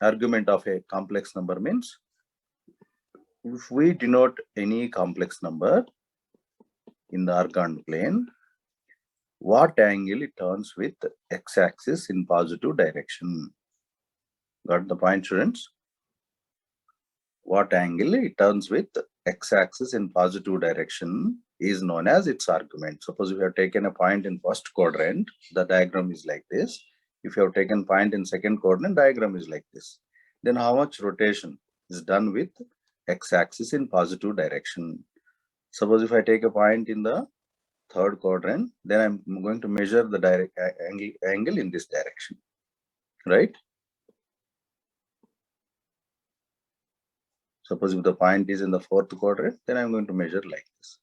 argument of a complex number means if we denote any complex number in the Argand plane, what angle it turns with x-axis in positive direction? Got the point, students? What angle it turns with x-axis in positive direction is known as its argument. Suppose if you have taken a point in first quadrant, the diagram is like this. If you have taken point in second quadrant, diagram is like this. Then how much rotation is done with x-axis in positive direction? Suppose if I take a point in the third quadrant, then I'm going to measure the direct angle in this direction, right? Suppose if the point is in the fourth quadrant, then I'm going to measure like this.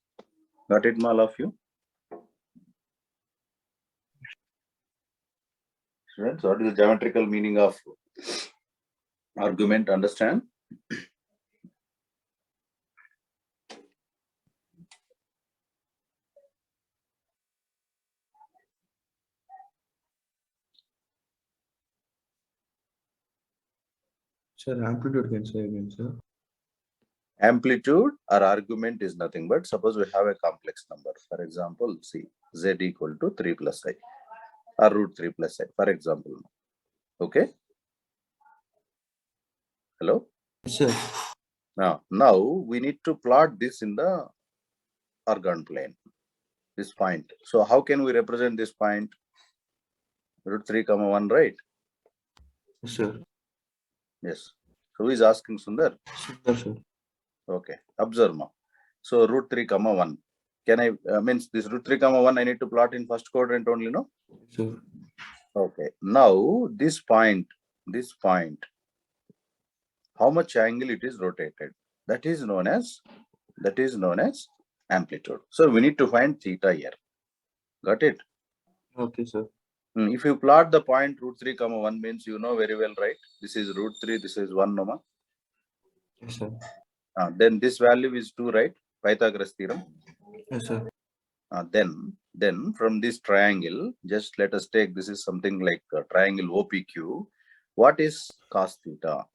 Got it, all of you? Students, what is the geometrical meaning of argument? Understand? Sir, amplitude can say again, sir. Amplitude or argument is nothing but suppose we have a complex number. For example, see z equal to 3 plus I or root 3 plus I, for example. Okay. Hello? Sir. Now we need to plot this in the Argand plane, this point. So how can we represent this point? Root 3 comma 1, right? Sir. Yes. So who is asking, Sundar? Sundar, sir. Okay. Observe now. So root 3 comma 1. Can I means this root 3 comma 1 I need to plot in first quadrant only, no? Sir. Okay. Now this point, how much angle it is rotated? That is known as amplitude. So we need to find theta here. Got it? Okay, sir. If you plot the point root 3 comma 1 means you know very well, right? This is root 3, this is 1, Noma. Yes, sir. Then this value is 2, right? Pythagoras theorem. Yes, sir. Then from this triangle, just let us take, this is something like a triangle OPQ. What is cos theta?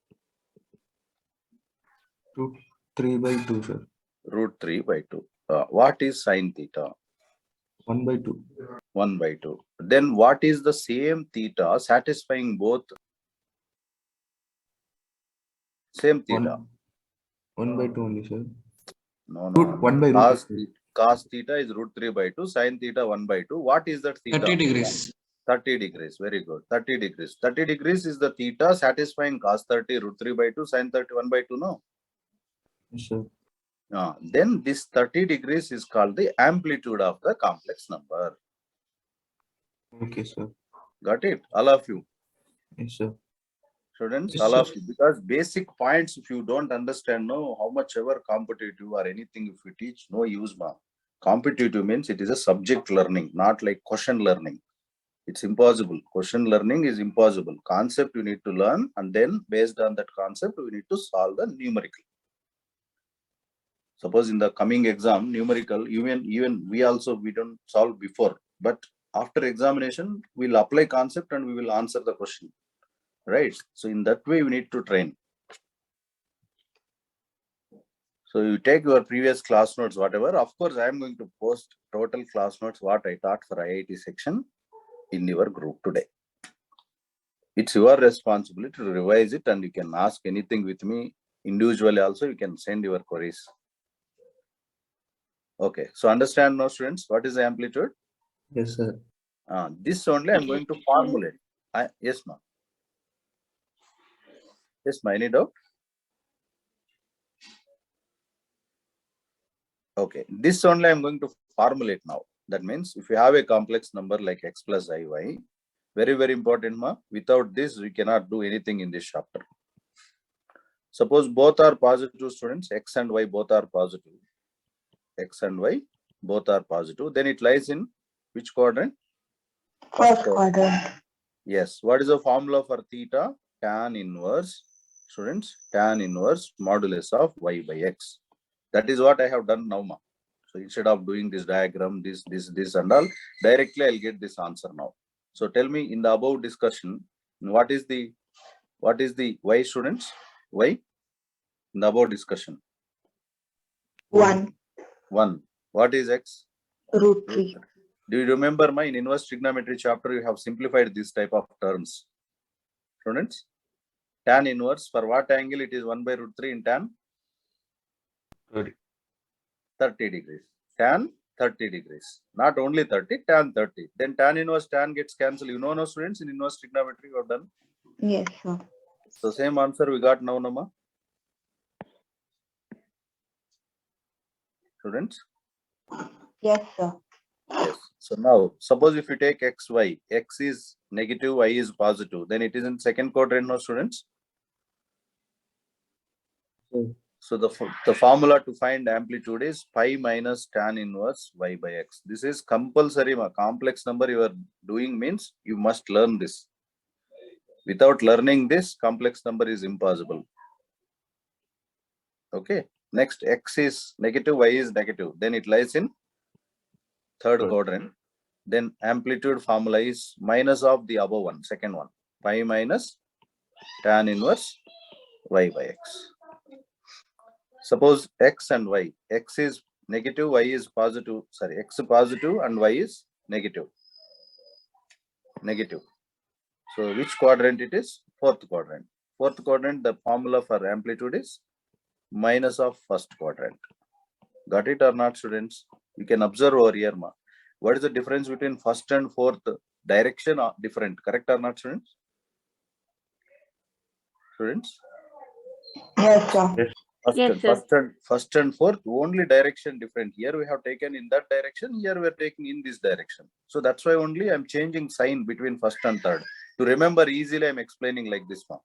Root 3 by 2, sir. Root 3 by 2. What is sin theta? 1 by 2. 1 by 2. Then what is the same theta satisfying both? Same theta. 1 by 2 only, sir. No. Root 1 by root. Cos theta is root 3 by 2. Sin theta 1 by 2. What is that theta? 30 degrees. 30 degrees. Very good. 30 degrees. 30 degrees is the theta satisfying cos 30 root 3 by 2 sin 31 by 2. No. Yes, sir. Then this 30 degrees is called the amplitude of the complex number. Okay, sir. Got it? All of you. Yes, sir. Students, Yes, all sir. of you. Because basic points, if you don't understand, no, how much ever competitive or anything, if you teach, no use, ma. Competitive means it is a subject learning, not like question learning. It's impossible. Question learning is impossible. Concept you need to learn, and then based on that concept, we need to solve the numerical. Suppose in the coming exam, numerical, even we don't solve before, but after examination, we'll apply concept and we will answer the question, right? So in that way, we need to train. So you take your previous class notes, whatever. Of course, I am going to post total class notes, what I taught for IIT section in your group today. It's your responsibility to revise it, and you can ask anything with me individually also. You can send your queries. Okay, so understand now, students, what is the amplitude? Yes, sir. This only I'm going to formulate. Yes, ma'am. Yes, ma'am. Any doubt? Okay, this only I'm going to formulate now. That means if you have a complex number like x plus iy, very, very important, ma. Without this, we cannot do anything in this chapter. Suppose both are positive, students, x and y both are positive. X and y both are positive. Then it lies in which quadrant? First quadrant. Yes. What is the formula for theta? Tan inverse, students, tan inverse modulus of y by x. That is what I have done now, ma. So instead of doing this diagram, this and all, directly I'll get this answer now. So tell me, in the above discussion, what is the What is the y, students? Y in the above discussion. 1. 1. What is x? Root 3. Do you remember my inverse trigonometry chapter? You have simplified this type of terms. Students, tan inverse for what angle? It is 1 by root 3 in tan 30. 30 degrees. Tan 30 degrees. Not only 30, tan 30. Then tan inverse tan gets cancelled. You know, no, students, in inverse trigonometry you have done. Yes, sir. So same answer we got now, Nama. Students. Yes, sir. Yes. So now, suppose if you take x, y, x is negative, y is positive, then it is in second quadrant, no, students? Sir. So the formula to find amplitude is pi minus tan inverse y by x. This is compulsory. A complex number you are doing means you must learn this. Without learning this, complex number is impossible. Okay. Next, x is negative, y is negative. Then it lies in third Third. quadrant. Then amplitude formula is minus of the above one, second one. Pi minus tan inverse y by x. Suppose x and y. X is negative, y is positive. Sorry, x is positive and y is negative. Negative. So which quadrant it is? Fourth quadrant. Fourth quadrant, the formula for amplitude is minus of first quadrant. Got it or not, students? You can observe over here. What is the difference between first and fourth? Direction are different. Correct or not, students? Students? Yes, sir. First and fourth, only direction different. Here we have taken in that direction. Here we are taking in this direction. So that's why only I'm changing sign between first and third. To remember easily, I'm explaining like this one.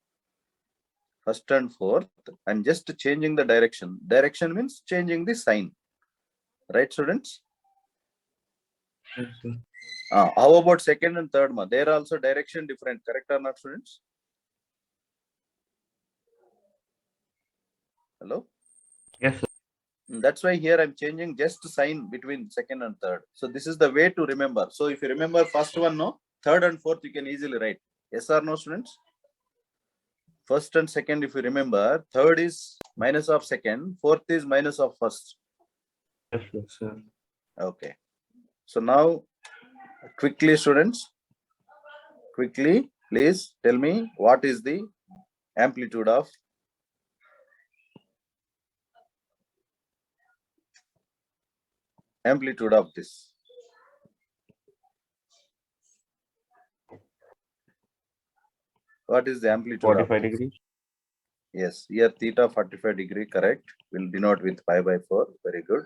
First and fourth, I'm just changing the direction. Direction means changing the sign. Right, students? Yes, sir. How about second and third? They are also direction different. Correct or not, students? Hello? Yes, sir. That's why here I'm changing just sign between second and third. So this is the way to remember. So if you remember first one, no, third and fourth, you can easily write. Yes or no, students? First and second, if you remember, third is minus of second, fourth is minus of first. Yes, sir. Okay. So now, quickly, students, quickly, please tell me what is the amplitude of this. What is the amplitude 45 of this? degrees. Yes, here theta 45 degree, correct. Will denote with pi by 4. Very good.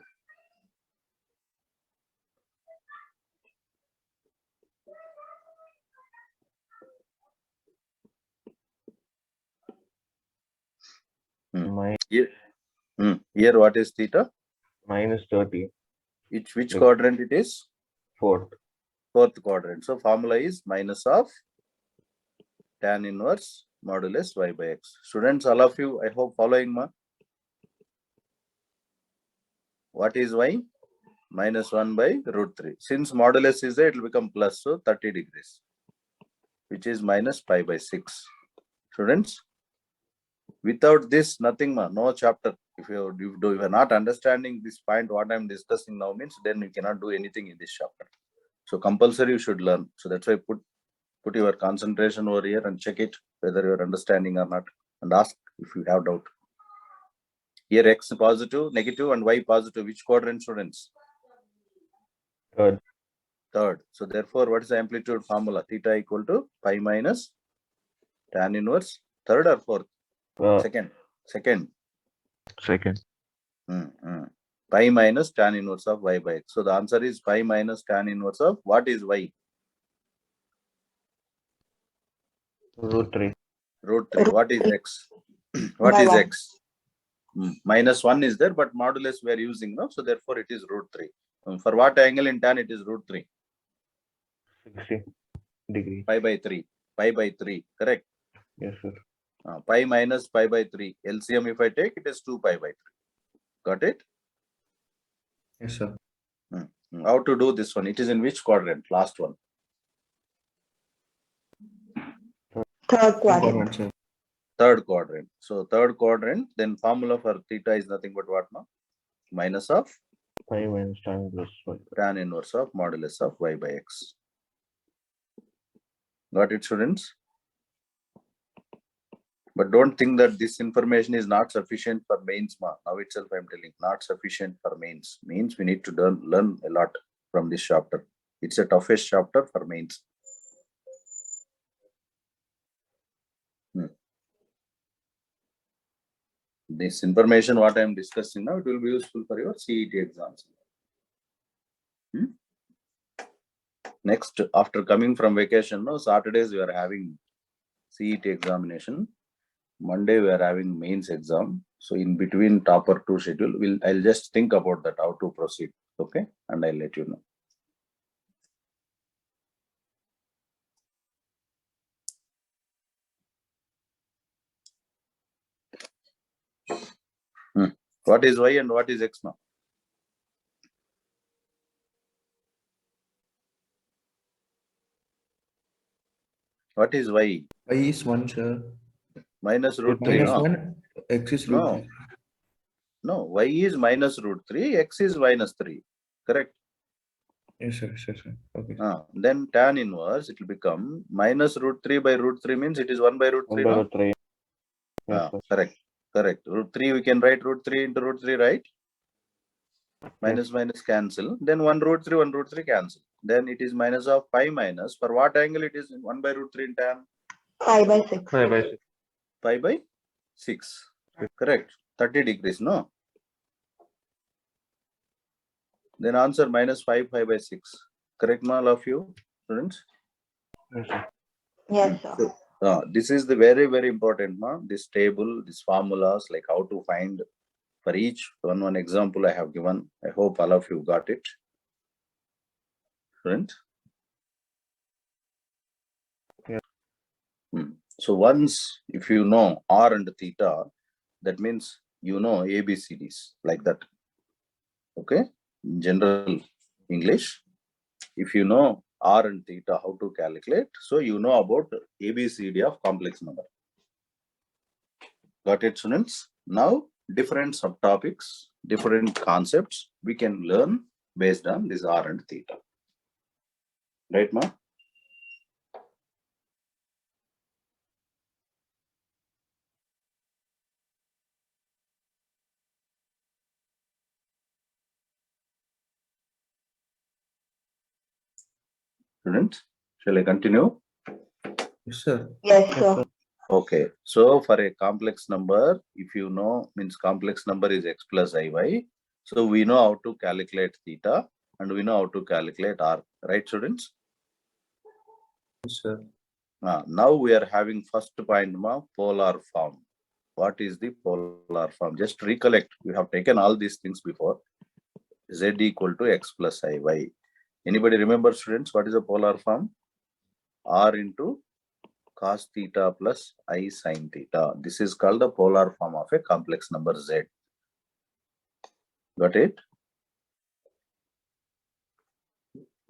Here what is theta? Minus 30. Which Like- quadrant it is? Fourth. Fourth quadrant. So formula is minus of tan inverse modulus y by x. Students, all of you, I hope following. What is y? Minus 1 by root 3. Since modulus is there, it will become plus, so 30 degrees, which is minus pi by 6. Students, without this, nothing, no chapter. If you are not understanding this point, what I'm discussing now means, then you cannot do anything in this chapter. So compulsory you should learn. So that's why put your concentration over here and check it whether you're understanding or not, and ask if you have doubt. Here x positive, negative, and y positive. Which quadrant, students? Third. Third. So therefore, what is the amplitude formula? Theta equal to pi minus tan inverse. Third or fourth? Second. Second. Pi minus tan inverse of y by x. So the answer is pi minus tan inverse of what is y? Root 3. Root 3. What is x? What is x? Minus 1 is there, but modulus we are using, no? So therefore it is root 3. For what angle in tan it is root 3? 60 degrees. Pi by 3. Pi by 3. Correct. Yes, sir. Pi minus pi by 3. LCM if I take, it is 2 pi by 3. Got it? Yes, sir. How to do this one? It is in which quadrant? Last one. Third quadrant. Sir. third quadrant. So third quadrant, then formula for theta is nothing but what now? Minus of 5 minus tan inverse y. tan inverse of modulus of y by x. Got it, students? But don't think that this information is not sufficient for mains. Now itself I'm telling, not sufficient for mains. Means we need to learn a lot from this chapter. It's a toughest chapter for mains. This information, what I am discussing now, it will be useful for your CET exams. Next, after coming from vacation, no, Saturdays we are having CET examination. Monday we are having mains exam. So in between topper 2 schedule, I'll just think about that, how to proceed. Okay, and I'll let you know. What is y and what is x now? What is y? Y is 1, sir. Minus root 3, Minus no? 1, x is root No. 3. No, y is minus root 3, x is minus 3. Correct? Yes, sir. Yes, sir. Okay. Then tan inverse, it will become minus root 3 by root 3 means it is 1 by root 3, 1 by no? root 3. Yes, sir. Correct. Correct. Root 3, we can write root 3 into root 3, right? Minus minus cancel. Then 1 root 3 cancel. Then it is minus of 5 minus. For what angle it is 1 by root 3 in tan? 5 by 6. 5 by 6. 5 by 6. Correct. 30 degrees, no? Then answer minus 5 by 6. Correct, all of you, students? Yes, sir. Yes, sir. This is the very, very important, this table, these formulas, like how to find for each one example I have given. I hope all of you got it. Students? Yeah. So once, if you know R and theta, that means you know ABCDs like that. Okay? In general English, if you know R and theta, how to calculate, so you know about ABCD of complex number. Got it, students? Now, different subtopics, different concepts we can learn based on this R and theta. Right, ma? Students, shall I continue? Yes, sir. Yes, sir. Okay, so for a complex number, if you know, means complex number is x plus iy. So we know how to calculate theta and we know how to calculate r, right, students? Yes, sir. Now we are having first point, polar form. What is the polar form? Just recollect, we have taken all these things before. Z equal to x plus iy. Anybody remember, students, what is a polar form? R into cos theta plus I sin theta. This is called the polar form of a complex number Z. Got it?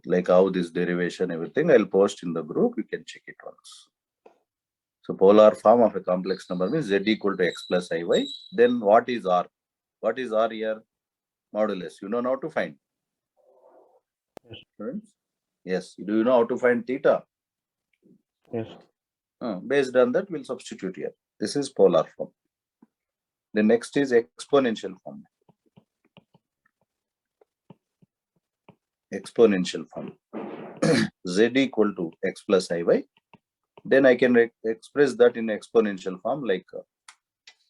Like how this derivation, everything, I'll post in the group. You can check it once. So polar form of a complex number means Z equal to x plus iy. Then what is R? What is R here? Modulus. You know how to find? Yes. Yes. Do you know how to find theta? Yes. Based on that, we'll substitute here. This is polar form. The next is exponential form. Exponential form. Z equal to x plus iy. Then I can express that in exponential form like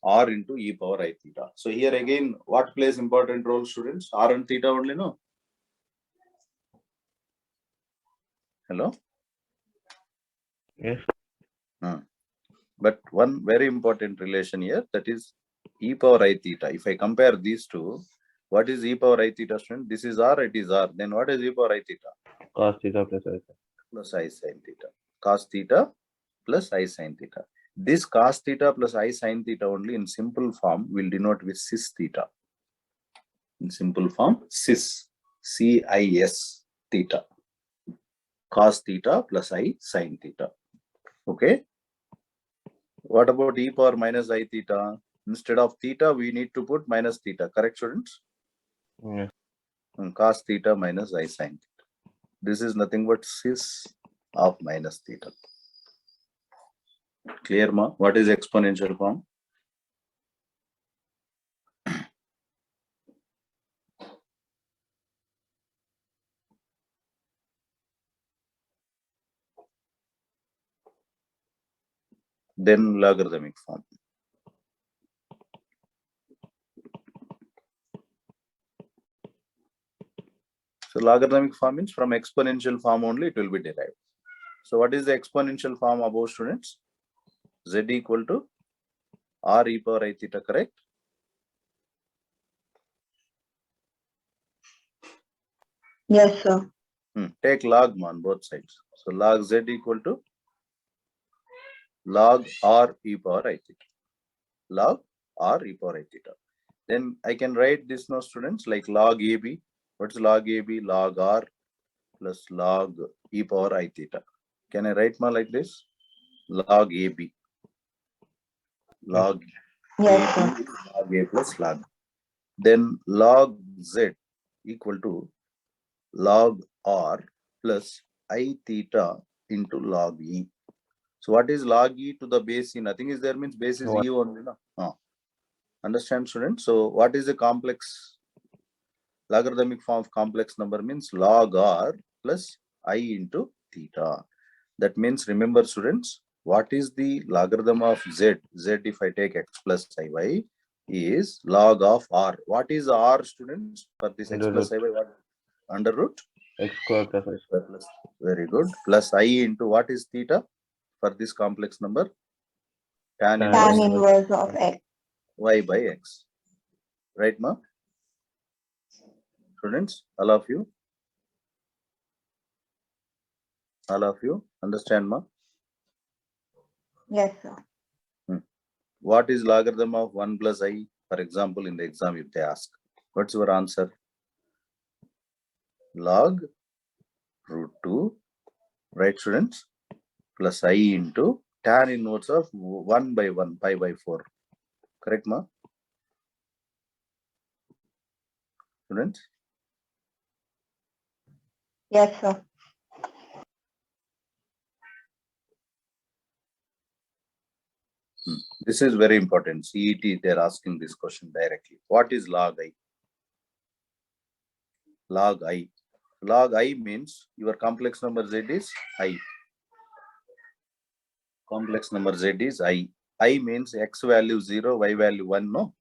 r into e power I theta. So here again, what plays important role, students? R and theta only, no? Hello? Yes. But one very important relation here, that is e power I theta. If I compare these two, what is e power I theta, student? This is r, it is r. Then what is e power I theta? Cos theta plus I. Plus I sin theta. Cos theta plus I sin theta. This cos theta plus I sin theta only in simple form will denote with cis theta. In simple form, cis, C-I-S theta. Cos theta plus I sin theta. Okay. What about e power minus I theta? Instead of theta, we need to put minus theta. Correct, students? Yes. Cos theta minus I sin theta. This is nothing but cis of minus theta. Clear, ma? What is exponential form? Then logarithmic form. So logarithmic form means from exponential form only it will be derived. So what is the exponential form above, students? Z equal to R e power I theta, correct? Yes, sir. Take log on both sides. So log Z equal to log R e power I theta. Log R e power I theta. Then I can write this now, students, like log AB. What's log AB? Log R plus log e power I theta. Can I write more like this? Log AB. Log Yes, AB sir. is log A plus log. Then log Z equal to log R plus I theta into log E. So what is log E to the base E? Nothing is there, means base is One. E only. No? Understand, students? So what is the complex? Logarithmic form of complex number means log R plus I into theta. That means, remember, students, what is the logarithm of Z? Z, if I take x plus iy, is log of R. What is R, students, for this x Under plus root. iy? What? Under root? X square plus I square. Plus. Very good. Plus I into what is theta for this complex number? Tan Tan Tan inverse inverse of X. y by x. Right, ma? Students, all of you? All of you understand, ma? Yes, sir. What is logarithm of 1 plus I? For example, in the exam, if they ask, what's your answer? Log root 2, right, students? Plus I into tan inverse of 1 by 1, pi by 4. Correct, ma? Students? Yes, sir. This is very important. CET, they're asking this question directly. What is log I? Log I. Log I means your complex number Z is I. Complex number Z is I. I means x value 0, y value 1, no?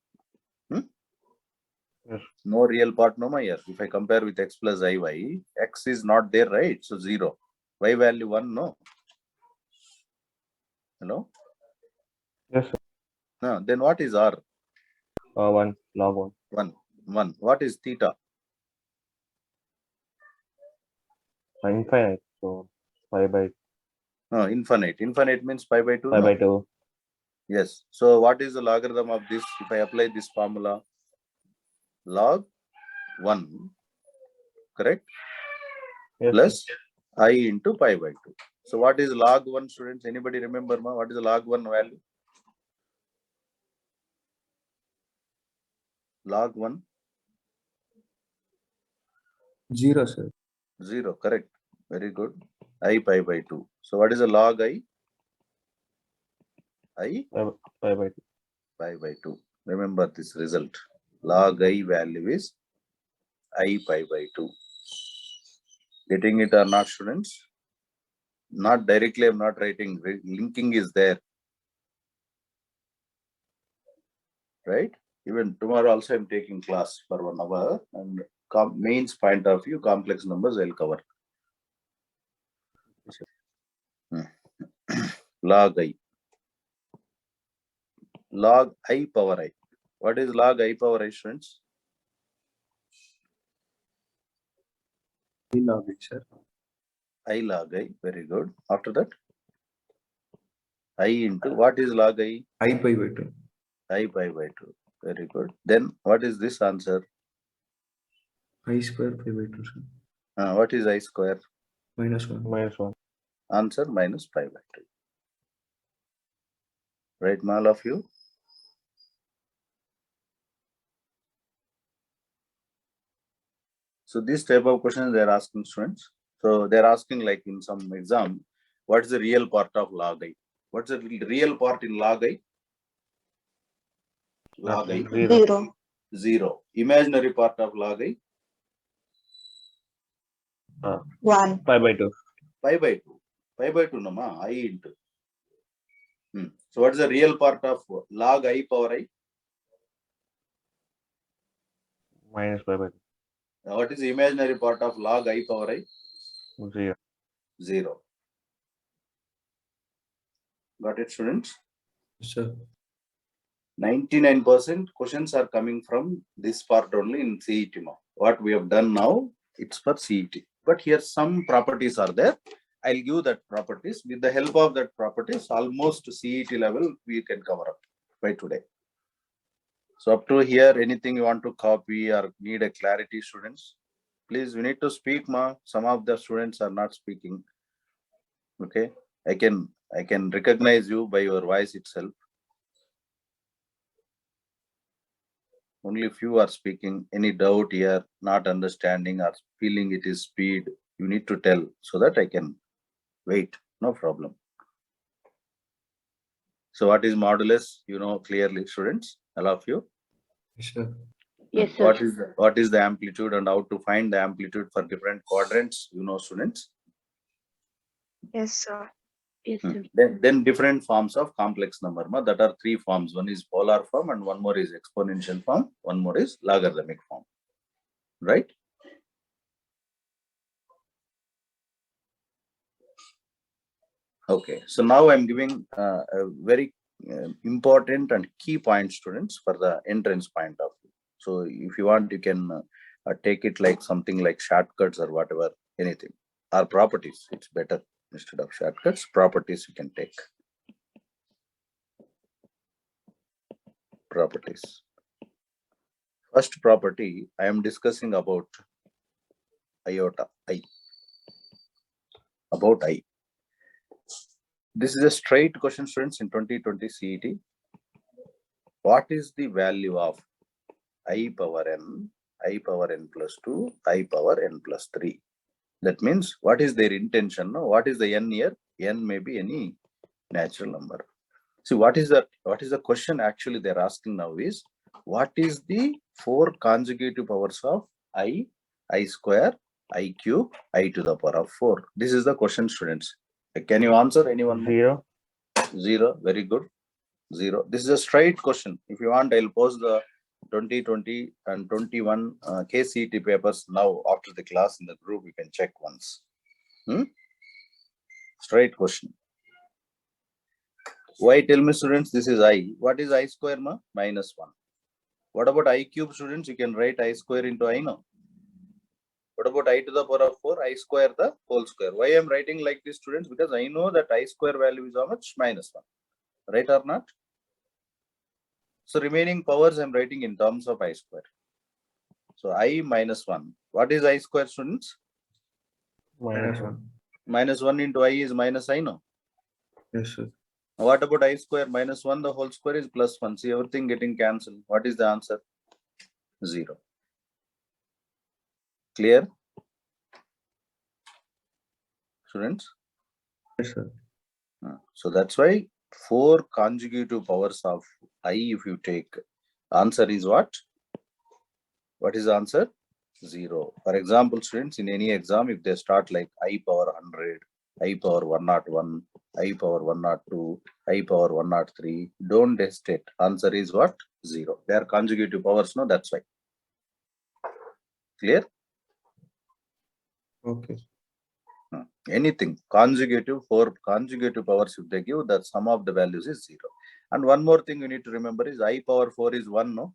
Yes. No real part, no, my here. If I compare with x plus iy, x is not there, right? So 0. Y value 1, no? Hello? Yes, sir. No, then what is R? 1 log 1. 1. 1. What is theta? Infinite. So 5 by No, infinite. Infinite means pi by 2, 5 no? by 2. Yes. So what is the logarithm of this? If I apply this formula, log 1, correct? Yes. Plus I into pi by 2. So what is log 1, students? Anybody remember, ma? What is the log 1 value? Log 1? 0, sir. 0, correct. Very good. I pi by 2. So what is the log I? I 5 by 2. pi by 2. Remember this result. Log I value is I pi by 2. Getting it or not, students? Not directly, I'm not writing. Linking is there. Right? Even tomorrow also I'm taking class for 1 hour. And mains point of view, complex numbers I'll cover. Log I. Log I power I. What is log I power I, students? I log it, sir. I log I. Very good. After that? I into what is log I? I pi by 2. I pi by 2. Very good. Then what is this answer? I square pi by 2, sir. What is I square? Minus 1. Minus 1. Answer minus pi by 2. Right, all of you? So this type of questions they are asking students. So they are asking like in some exam, what is the real part of log I? What's the real part in log I? Log I, Zero. 0. Imaginary part of log I? 1. Pi by 2. Pi by 2. Pi by 2 nama, I into. So what is the real part of log I power I? Minus pi by 2. What is the imaginary part of log I power I? 0. 0. Got it, students? Sir. 99% questions are coming from this part only in CET. What we have done now, it's for CET. But here some properties are there. I'll give that properties. With the help of that properties, almost CET level we can cover up by today. So up to here, anything you want to copy or need a clarity, students? Please, we need to speak, ma. Some of the students are not speaking. Okay, I can recognize you by your voice itself. Only few are speaking. Any doubt here, not understanding or feeling it is speed, you need to tell so that I can wait. No problem. So what is modulus? You know clearly, students, all of you. Sir. Yes, sir. What is the amplitude and how to find the amplitude for different quadrants? You know, students. Yes, sir. Yes, Then different forms of complex number. That are 3 forms. One is polar form and one more is exponential form. One more is logarithmic form. Right? Okay. So now I'm giving a very important and key point, students, for the entrance point of view. So if you want, you can take it like something like shortcuts or whatever, anything, or properties. It's better instead of shortcuts. Properties you can take. Properties. First property I am discussing about iota I. About I. This is a straight question, students, in 2020 CET. What is the value of I power n plus 2, I power n plus 3? That means what is their intention? No? What is the n here? N may be any natural number. See, what is the question actually they're asking now is, what is the 4 consecutive powers of I square, I cube, I to the power of 4? This is the question, students. Can you answer, anyone? 0. 0. Very good. 0. This is a straight question. If you want, I'll post the 2020 and 21 KCET papers now after the class in the group. You can check once. Straight question. Why? Tell me, students, this is I. What is I square, ma? Minus 1. What about I cube, students? You can write I square into I now. What about I to the power of 4? I square the whole square. Why I am writing like this, students? Because I know that I square value is how much? Minus 1. Right or not? So remaining powers I am writing in terms of I square. So I minus 1. What is I square, students? Minus 1. Minus 1 into I is minus I, no? Yes, sir. What about I square? Minus 1, the whole square is plus 1. See, everything getting cancelled. What is the answer? 0. Clear? Students? Yes, sir. So that's why 4 consecutive powers of I, if you take, answer is what? What is the answer? 0. For example, students, in any exam, if they start like I power 100, I power 101, I power 102, I power 103, don't hesitate. Answer is what? 0. They are consecutive powers, no? That's why. Clear? Okay. Anything consecutive, 4 consecutive powers, if they give, the sum of the values is 0. And one more thing you need to remember is I power 4 is 1, no?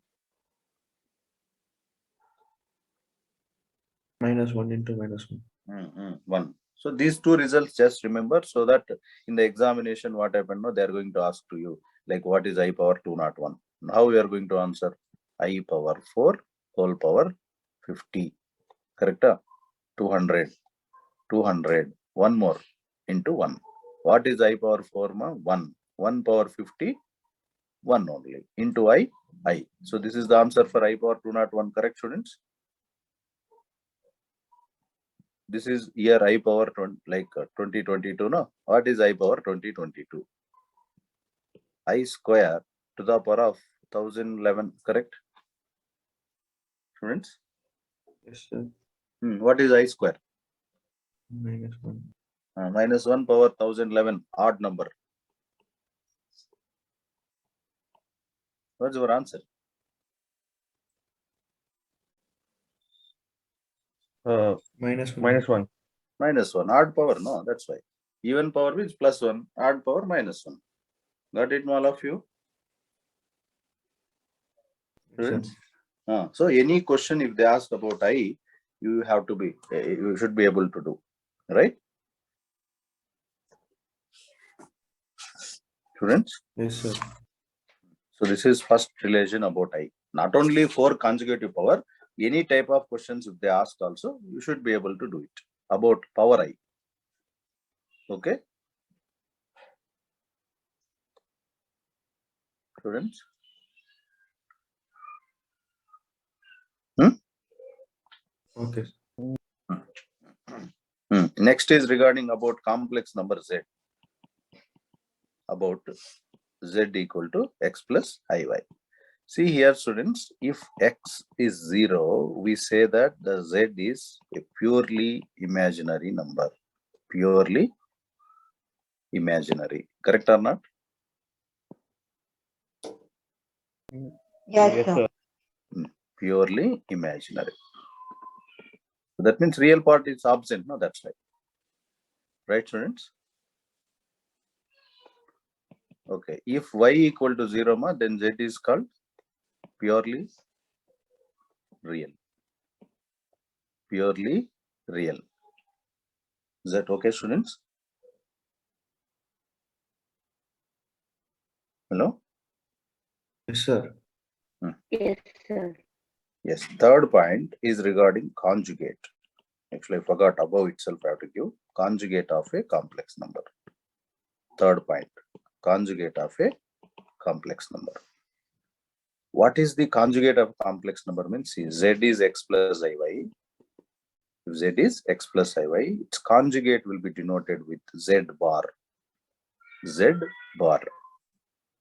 Minus 1 into minus 1. 1. So these 2 results just remember, so that in the examination what happened, no, they are going to ask to you like what is I power 201. Now we are going to answer I power 4 whole power 50. Correct? 200. 200. One more into 1. What is I power 4? 1. 1 power 50. 1 only into I. So this is the answer for I power 201, correct, students? This is year I power 2022, no? What is I power 2022? I square to the power of 1011, correct, students? Yes, sir. What is I square? -1. Minus 1 power 1011, odd number. What's your answer? -1. -1. Minus 1, odd power, no, that's why. Even power means plus 1, odd power -1. Got it, all of you? Yes, sir. Students? So any question if they ask about I, you have to be, you should be able to do, right? Students? Yes, sir. So this is first relation about I. Not only for conjugative power, any type of questions if they ask also, you should be able to do it about power I. Okay? Students? Okay. Next is regarding about complex number Z. About Z equal to X plus IY. See here, students, if X is 0, we say that the Z is a purely imaginary number. Purely imaginary. Correct or not? Yes, sir. Purely imaginary. So that means real part is absent. No, that's right. Right, students? Okay. If Y equal to 0, then Z is called purely real. Purely real. Is that okay, students? Hello? Yes, sir. Yes, sir. Yes. Third point is regarding conjugate. Actually, I forgot above itself. I have to give conjugate of a complex number. Third point, conjugate of a complex number. What is the conjugate of complex number? Means see, Z is X plus IY. If Z is X plus IY, its conjugate will be denoted with Z bar. Z bar.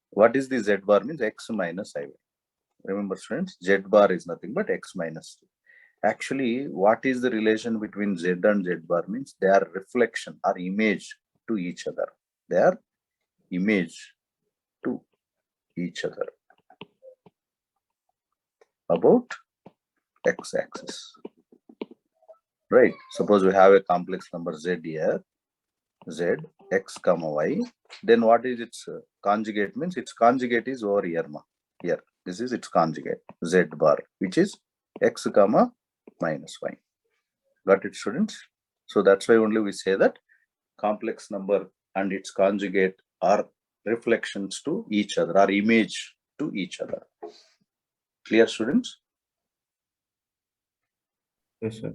What is the Z bar? Means X minus IY. Remember, students, Z bar is nothing but X minus. Actually, what is the relation between Z and Z bar? Means they are reflection or image to each other. They are image to each other about x-axis. Right? Suppose we have a complex number Z here, Z, X comma Y. Then what is its conjugate? Means its conjugate is over here. Here, this is its conjugate, Z bar, which is X comma minus Y. Got it, students? So that's why only we say that complex number and its conjugate are reflections to each other, or image to each other. Clear, students? Yes, sir.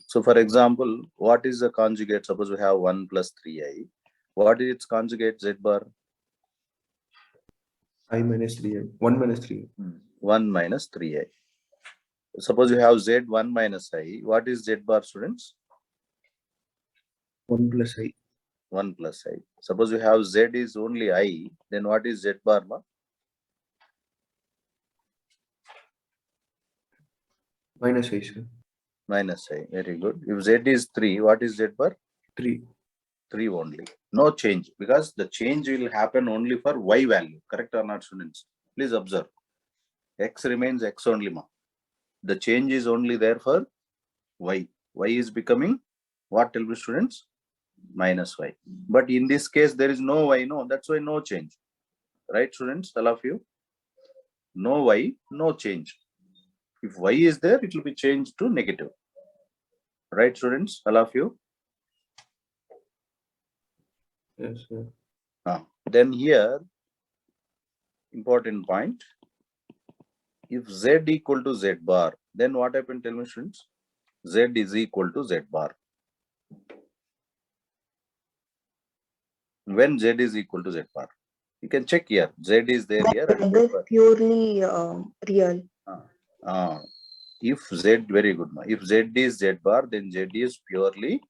So for example, what is the conjugate? Suppose we have 1 plus 3i. What is its conjugate? Z bar? I minus 3i. 1 minus 3i. 1 minus 3i. Suppose you have Z 1 minus I. What is Z bar, students? 1 plus I. 1 plus I. Suppose you have Z is only I. Then what is Z bar? Minus I, sir. Minus I. Very good. If Z is 3, what is Z bar? 3. 3 only. No change, because the change will happen only for Y value. Correct or not, students? Please observe. X remains X only. The change is only there for Y. Y is becoming what, tell me, students? Minus Y. But in this case, there is no Y. No, that's why no change. Right, students? All of you? No Y, no change. If Y is there, it will be changed to negative. Right, students? All of you? Yes, sir. Then here, important point. If Z equal to Z bar, then what happened? Tell me, students. Z is equal to Z bar. When Z is equal to Z bar? You can check here. Z is there here. And Triangle Z bar. purely real. If Z, very good. If Z is Z bar, then Z is purely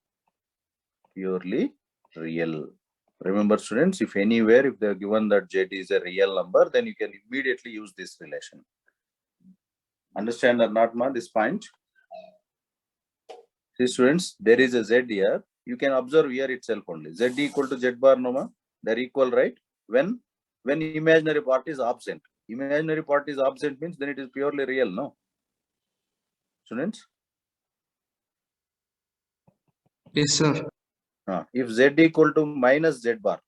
real. Remember, students, if anywhere, if they are given that Z is a real number, then you can immediately use this relation. Understand or not, ma, this point? See, students, there is a Z here. You can observe here itself only. Z equal to Z bar, no, ma? They're equal, right? When imaginary part is absent. Imaginary part is absent means then it is purely real, no? Students? Yes, sir. If Z equal to minus Z bar,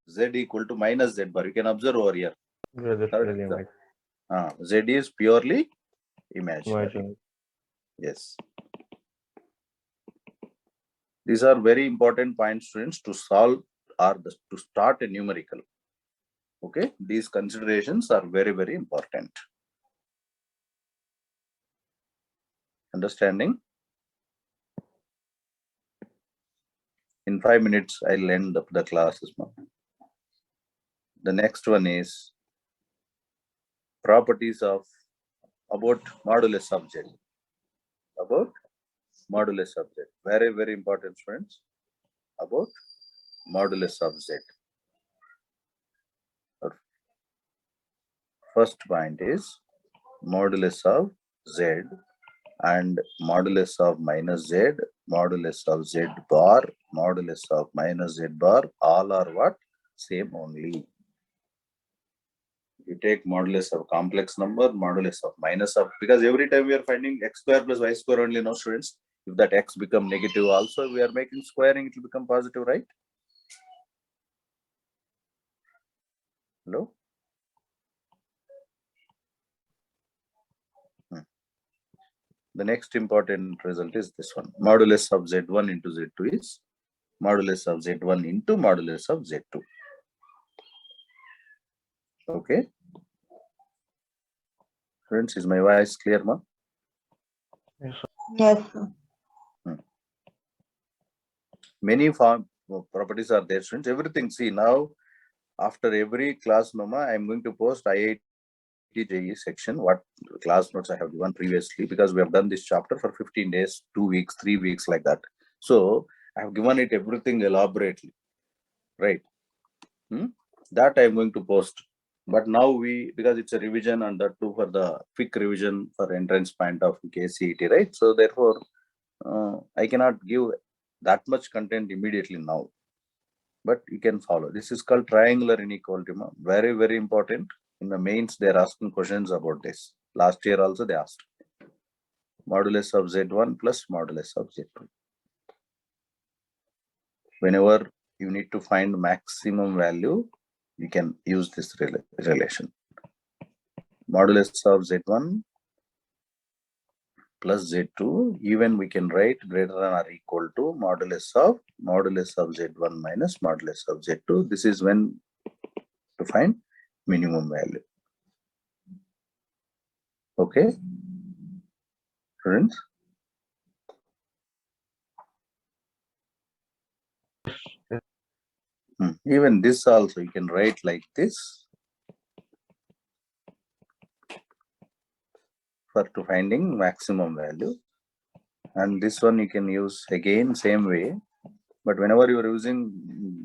Z equal to minus Z bar, you can observe over here. Yeah, that's Correct, really sir. nice. Z is purely imaginary. Imagine. Yes. These are very important points, students, to solve or to start a numerical. Okay, these considerations are very, very important. Understanding? In 5 minutes, I'll end up the classes. The next one is properties of about modulus of Z. About modulus of Z. Very, very important, friends. About modulus of Z. First point is modulus of Z and modulus of minus Z, modulus of Z bar, modulus of minus Z bar, all are what? Same only. You take modulus of complex number, modulus of minus of, because every time we are finding x square plus y square only, no, students. If that x become negative also, we are making squaring, it will become positive, right? Hello? The next important result is this one. Modulus of Z1 into Z2 is modulus of Z1 into modulus of Z2. Okay. Friends, is my voice clear, ma? Yes, sir. Yes, sir. Many form properties are there, students. Everything. See, now after every class, Mama, I'm going to post IIT JEE section, what class notes I have given previously, because we have done this chapter for 15 days, 2 weeks, 3 weeks, like that. So I have given it everything elaborately, right? That I'm going to post. But now because it's a revision and that too for the quick revision for entrance point of KCET, right? So therefore, I cannot give that much content immediately now. But you can follow. This is called triangular inequality. Very, very important. In the mains, they're asking questions about this. Last year also they asked. Modulus of Z1 plus modulus of Z2. Whenever you need to find maximum value, you can use this relation. Modulus of Z1 plus Z2, even we can write greater than or equal to modulus of Z1 minus modulus of Z2. This is when to find minimum value. Okay, friends. Even this also you can write like this for to finding maximum value, and this one you can use again same way, but whenever you are using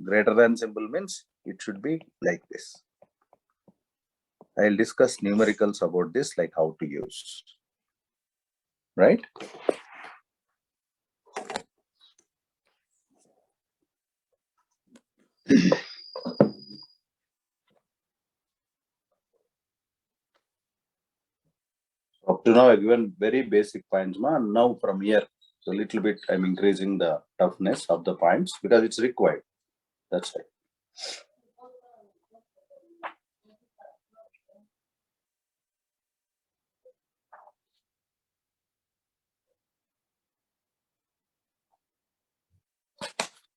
greater than symbol means it should be like this. I'll discuss numericals about this, like how to use, right? Up to now I've given very basic points, and now from here so a little bit I'm increasing the toughness of the points because it's required. That's right.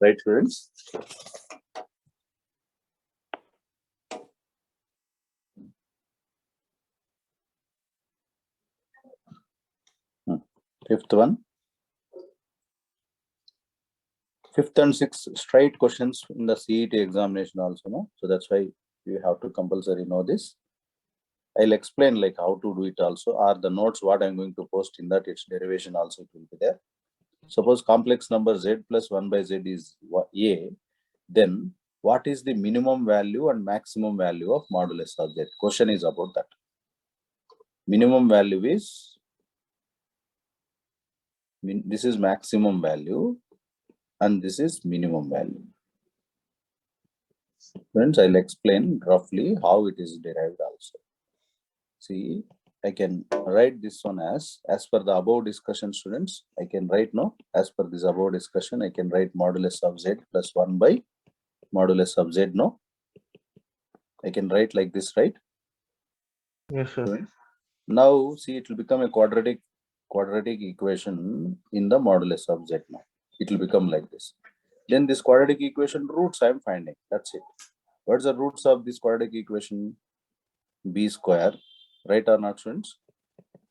Right, students? Fifth one. fifth and sixth straight questions in the CET examination also, no? So that's why you have to compulsory know this. I'll explain like how to do it also, or the notes what I'm going to post in that, its derivation also it will be there. Suppose complex number z plus 1 by z is a, then what is the minimum value and maximum value of modulus of z? Question is about that. Minimum value is, this is maximum value and this is minimum value. Friends, I'll explain roughly how it is derived also. See, I can write this one as per the above discussion, students. I can write now, as per this above discussion, I can write modulus of z plus 1 by modulus of z, no? I can write like this, right? Yes, sir. Now, see, it will become a quadratic equation in the modulus of z now. It will become like this. Then this quadratic equation roots I am finding. That's it. What's the roots of this quadratic equation? B square. Right or not, students?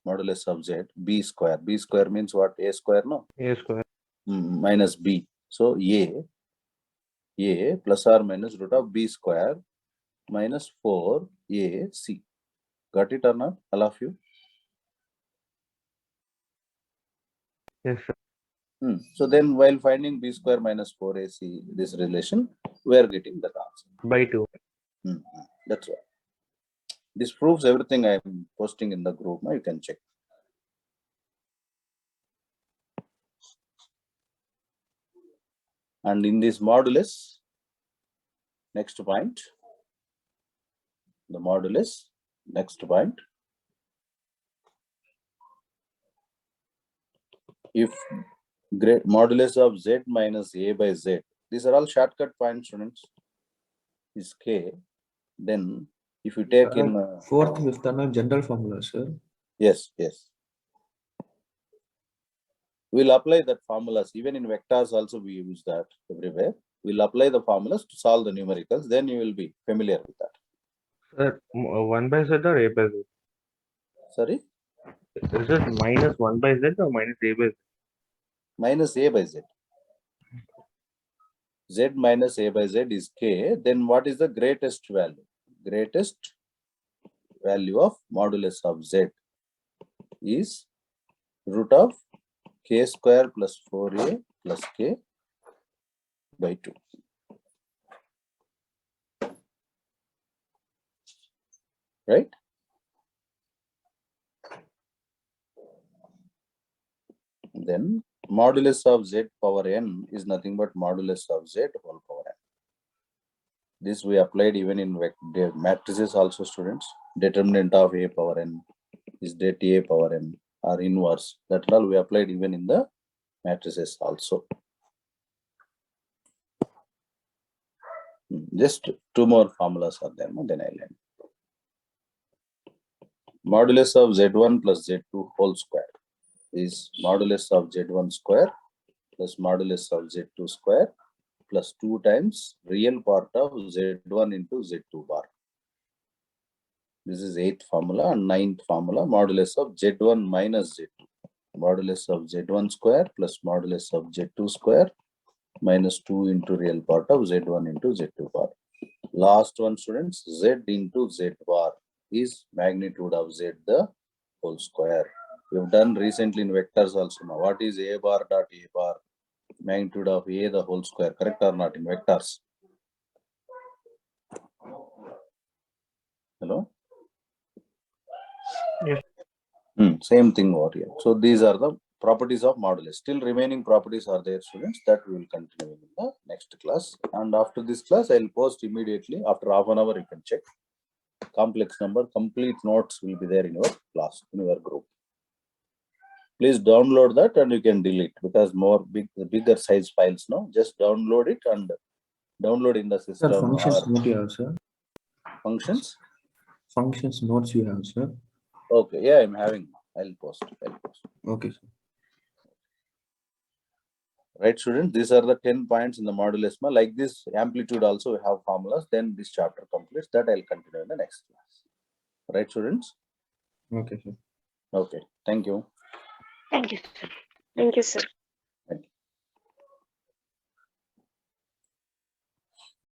Modulus of z, b square. B square means what? A square, no? A square. Minus b. So a plus or minus root of b square minus 4ac. Got it or not, all of you? Yes, sir. So then while finding b square minus 4ac, this relation, we are getting that answer. By 2. That's why. This proves everything I am posting in the group. Now you can check. And in this modulus, next point, the modulus, next point, if great modulus of z minus a by z, these are all shortcut points, students, is k, then if you take in fourth, fifth are not general formula, sir. yes, we'll apply that formulas. Even in vectors also we use that everywhere. We'll apply the formulas to solve the numericals. Then you will be familiar with that. Sir, 1 by z or a by z? Sorry? Is it minus 1 by z or minus a by z? Minus a by z. Z minus a by z is k. Then what is the greatest value? Greatest value of modulus of z is root of k square plus 4a plus k by 2. Right? Then modulus of z power n is nothing but modulus of z whole power n. This we applied even in matrices also, students. Determinant of a power n is det a power n or inverse. That all we applied even in the matrices also. Just two more formulas are there, then I'll end. Modulus of z1 plus z2 whole square is modulus of z1 square plus modulus of z2 square plus 2 times real part of z1 into z2 bar. This is 8th formula, and 9th formula, modulus of z1 minus z2. Modulus of z1 square plus modulus of z2 square minus 2 into real part of z1 into z2 bar. Last one, students, z into z bar is magnitude of z the whole square. We have done recently in vectors also now. What is a bar dot a bar? Magnitude of a the whole square. Correct or not in vectors? Hello? Yes. Same thing over here. So these are the properties of modulus. Still remaining properties are there, students, that we will continue in the next class. And after this class, I will post immediately. After half an hour, you can check. Complex number, complete notes will be there in your class, in your group. Please download that and you can delete, because more bigger size files, no? Just download it and download in the system. Sir, functions note you have, sir. Functions? Functions notes you have, sir. Okay, yeah, I'm having. I'll post. Okay, sir. Right, students, these are the 10 points in the modulus. Like this amplitude also we have formulas. Then this chapter completes. That I'll continue in the next class. Right, students? Okay, sir. Okay, thank you. Thank you, sir. Thank you, sir.